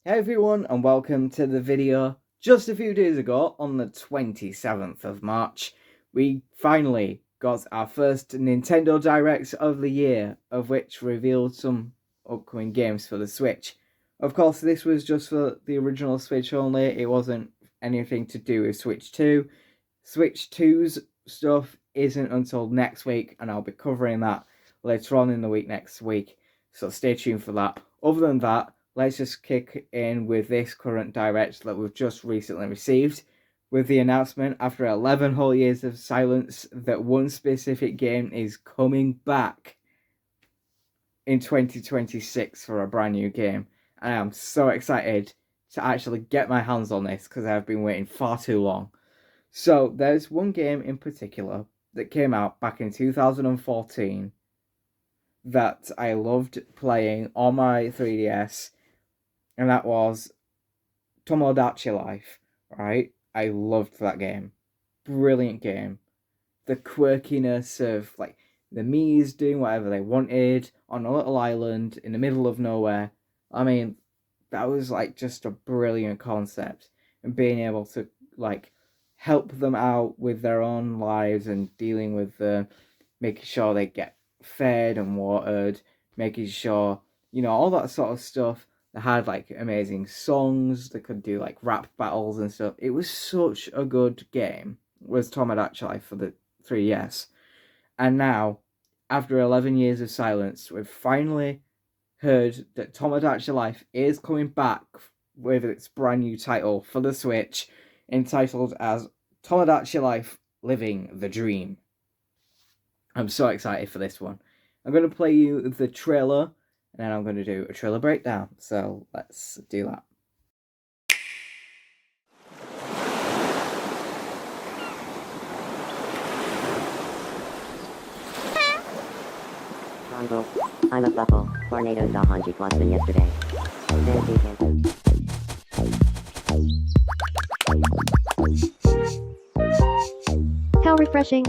Hey everyone, and welcome to the video. Just a few days ago, on the 27th of March, we finally got our first Nintendo Direct of the year, of which revealed some upcoming games for the Switch. Of course, this was just for the original Switch only, it wasn't anything to do with Switch 2. Switch 2's stuff isn't until next week, and I'll be covering that later on in the week next week, so stay tuned for that. Other than that, let's just kick in with this current direct that we've just recently received, with the announcement after 11 whole years of silence that one specific game is coming back in 2026 for a brand new game. And I am so excited to actually get my hands on this because I've been waiting far too long. So there's one game in particular that came out back in 2014 that I loved playing on my 3DS, and that was TomoDachi Life, right? I loved that game. Brilliant game. The quirkiness of like the Mii's doing whatever they wanted on a little island in the middle of nowhere. I mean, that was like just a brilliant concept, and being able to like help them out with their own lives and dealing with making sure they get fed and watered, making sure, all that sort of stuff. They had like amazing songs, they could do like rap battles and stuff. It was such a good game, was Tomodachi Life for the 3DS. And now, after 11 years of silence, we've finally heard that Tomodachi Life is coming back with its brand new title for the Switch, entitled as Tomodachi Life Living the Dream. I'm so excited for this one. I'm going to play you the trailer, and then I'm going to do a trailer breakdown. So let's do that. Convo. I'm a buckle. Tornado saw Hanji Clausen yesterday. Then weekend. How refreshing.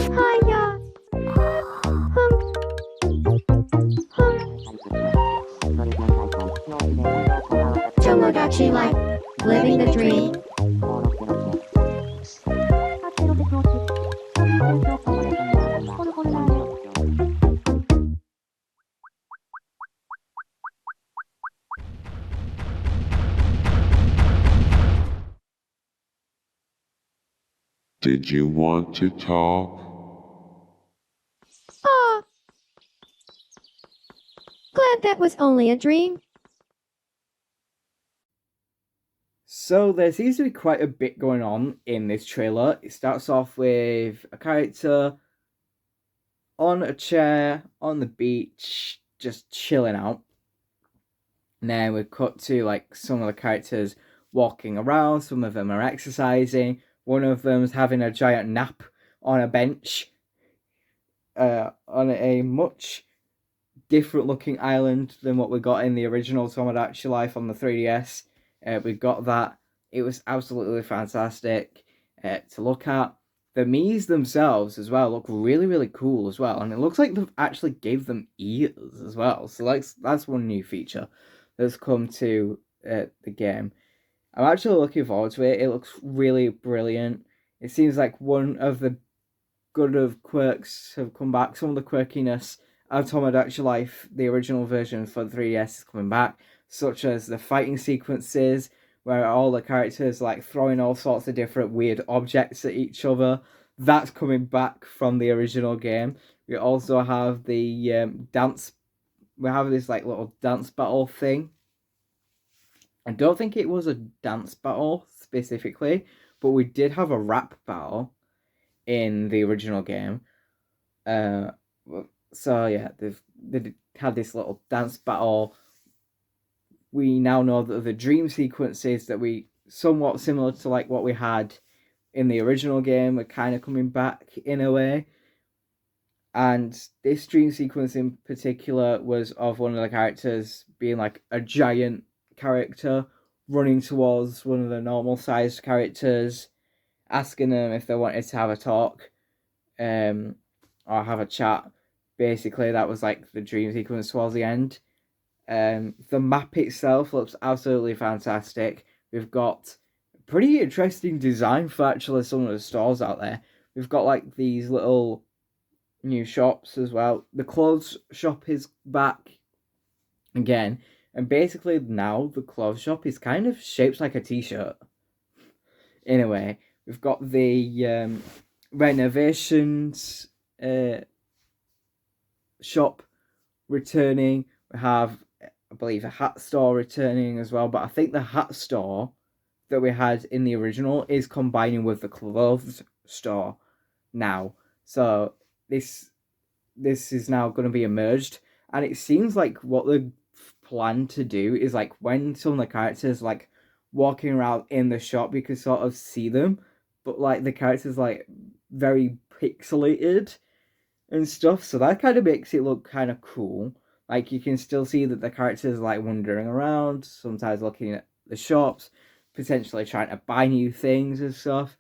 Hiya. Tomodachi Life, living the dream. Did you want to talk? Ah, glad that was only a dream. So there seems to be quite a bit going on in this trailer. It starts off with a character on a chair on the beach, just chilling out. And then we cut to like some of the characters walking around. Some of them are exercising. One of them's having a giant nap on a bench, on a much different looking island than what we got in the original Tomodachi Life on the 3DS. We got that. It was absolutely fantastic to look at. The Mii's themselves as well look really, really cool as well. And it looks like they've actually gave them ears as well. So that's one new feature that's come to the game. I'm actually looking forward to it. It looks really brilliant. It seems like one of the good of quirks have come back. Some of the quirkiness of Tomodachi Life, the original version for the 3DS, is coming back, such as the fighting sequences where all the characters like throwing all sorts of different weird objects at each other. That's coming back from the original game. We also have the dance. We have this like little dance battle thing. I don't think it was a dance battle specifically, but we did have a rap battle in the original game. So yeah, they had this little dance battle. We now know that the dream sequences that we somewhat similar to like what we had in the original game are kind of coming back in a way. And this dream sequence in particular was of one of the characters being like a giant character running towards one of the normal sized characters, asking them if they wanted to have a talk. or have a chat. Basically, that was like the dream sequence towards the end. The map itself looks absolutely fantastic. We've got pretty interesting design for actually some of the stores out there. We've got like these little new shops as well. The clothes shop is back again, and basically now the clothes shop is kind of shaped like a t-shirt. Anyway, we've got the renovations shop returning. We have, I believe, a hat store returning as well, but I think the hat store that we had in the original is combining with the clothes store now. So this is now going to be merged, and it seems like what they plan to do is like when some of the characters like walking around in the shop, you can sort of see them, but like the characters like very pixelated and stuff, so that kind of makes it look kind of cool. Like you can still see that the characters like wandering around, sometimes looking at the shops, potentially trying to buy new things and stuff.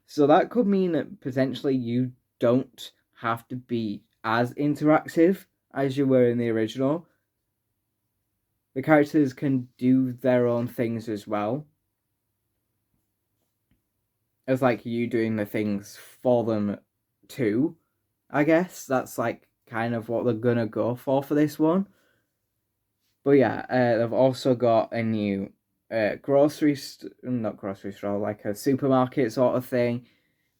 So that could mean that potentially you don't have to be as interactive as you were in the original. The characters can do their own things as well as like you doing the things for them too. I guess that's like kind of what they're gonna go for this one. But yeah, they've also got a new not grocery store, like a supermarket sort of thing,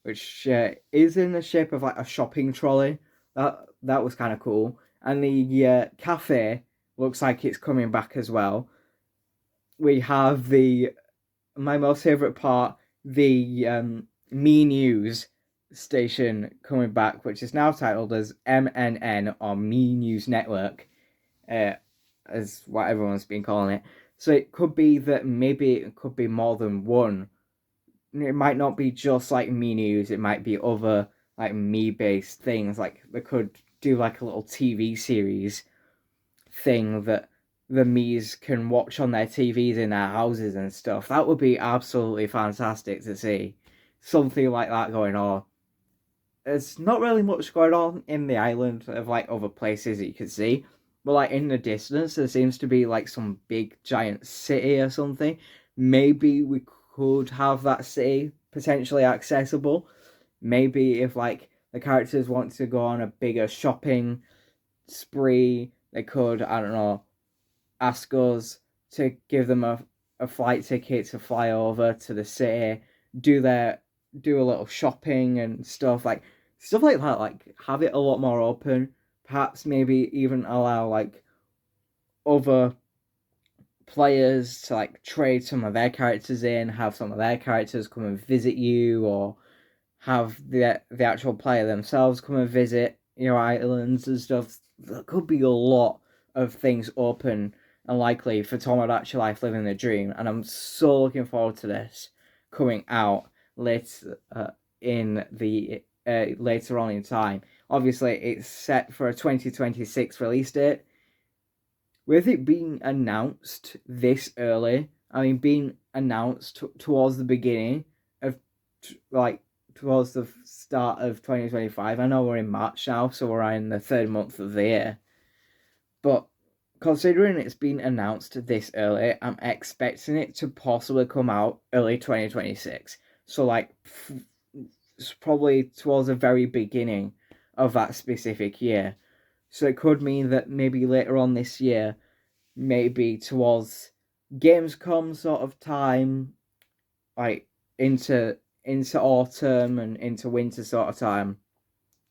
which is in the shape of like a shopping trolley. That was kind of cool. And the cafe looks like it's coming back as well. We have my most favorite part, the Me News station coming back, which is now titled as MNN or Me News Network, as what everyone's been calling it. So it could be that maybe it could be more than one. It might not be just like Me News, it might be other like me based things. Like they could do like a little TV series thing that the Me's can watch on their TVs in their houses and stuff. That would be absolutely fantastic to see. Something like that going on. There's not really much going on in the island of like other places that you can see. But like in the distance there seems to be like some big giant city or something. Maybe we could have that city potentially accessible. Maybe if like the characters want to go on a bigger shopping spree, they could, I don't know, ask us to give them a flight ticket to fly over to the city, do a little shopping and stuff like that, like have it a lot more open, perhaps maybe even allow like other players to like trade some of their characters in, have some of their characters come and visit you, or have the actual player themselves come and visit your islands and stuff. There could be a lot of things open and likely for TomoDachi Life Living the Dream, and I'm so looking forward to this coming out later in the later on in time. Obviously, it's set for a 2026 release date. With it being announced this early, I mean, being announced towards the beginning of like towards the start of 2025. I know we're in March now, so we're in the third month of the year. But considering it's been announced this early, I'm expecting it to possibly come out early 2026. So like probably towards the very beginning of that specific year. So it could mean that maybe later on this year, maybe towards Gamescom sort of time, like into autumn and into winter sort of time,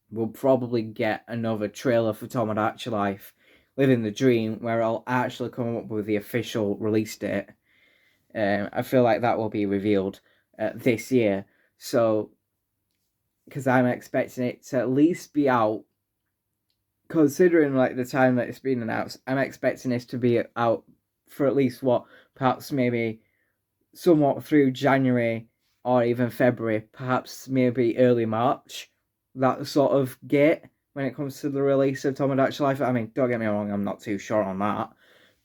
we'll probably get another trailer for TomoDachi Life Living the Dream, where I'll actually come up with the official release date. I feel like that will be revealed this year. So, because I'm expecting it to at least be out, considering like the time that it's been announced, I'm expecting this to be out for at least perhaps maybe somewhat through January or even February, perhaps maybe early March. That sort of gate when it comes to the release of TomoDachi Life. I mean, don't get me wrong, I'm not too sure on that,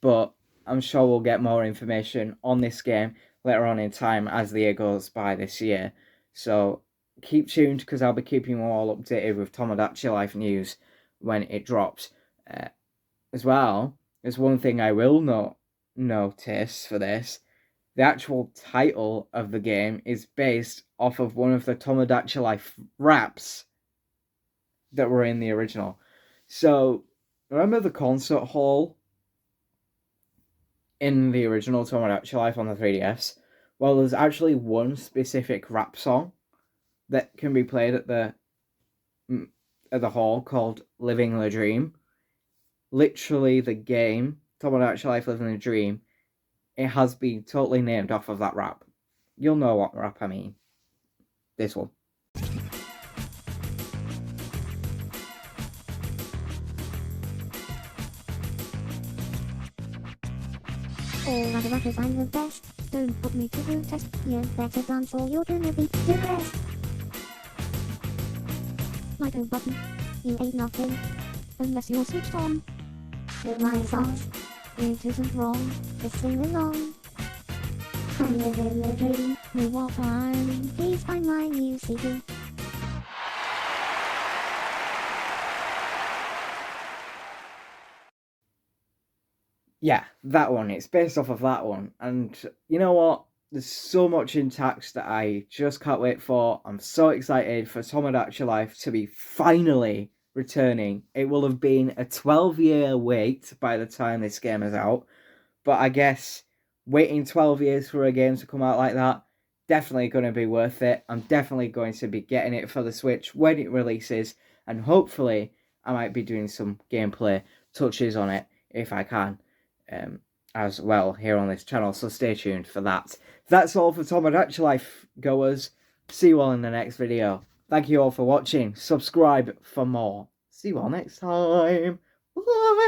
but I'm sure we'll get more information on this game later on in time as the year goes by this year. So keep tuned because I'll be keeping you all updated with TomoDachi Life news when it drops. As well, there's one thing I will notice for this. The actual title of the game is based off of one of the TomoDachi Life raps that were in the original. So, remember the concert hall in the original TomoDachi Life on the 3DS? Well, there's actually one specific rap song that can be played at the hall called Living the Dream. Literally, the game, TomoDachi Life Living the Dream, it has been totally named off of that rap. You'll know what rap I mean. This one. All other rappers, I'm the best. Don't put me to the test. You better dance or you're gonna be depressed. Like a button, you ain't nothing unless you're switched on. With my songs, it isn't wrong to sing along. I'm living the dream, know what I mean. Please find my new CD. Yeah, that one. It's based off of that one. And you know what? There's so much in text that I just can't wait for. I'm so excited for TomoDachi Life to be finally returning. It will have been a 12-year wait by the time this game is out. But I guess waiting 12 years for a game to come out like that, definitely going to be worth it. I'm definitely going to be getting it for the Switch when it releases. And hopefully I might be doing some gameplay touches on it if I can. As well here on this channel, so stay tuned for that. That's all for TomoDachi Life goers. See you all in the next video. Thank you all for watching. Subscribe for more. See you all next time. Love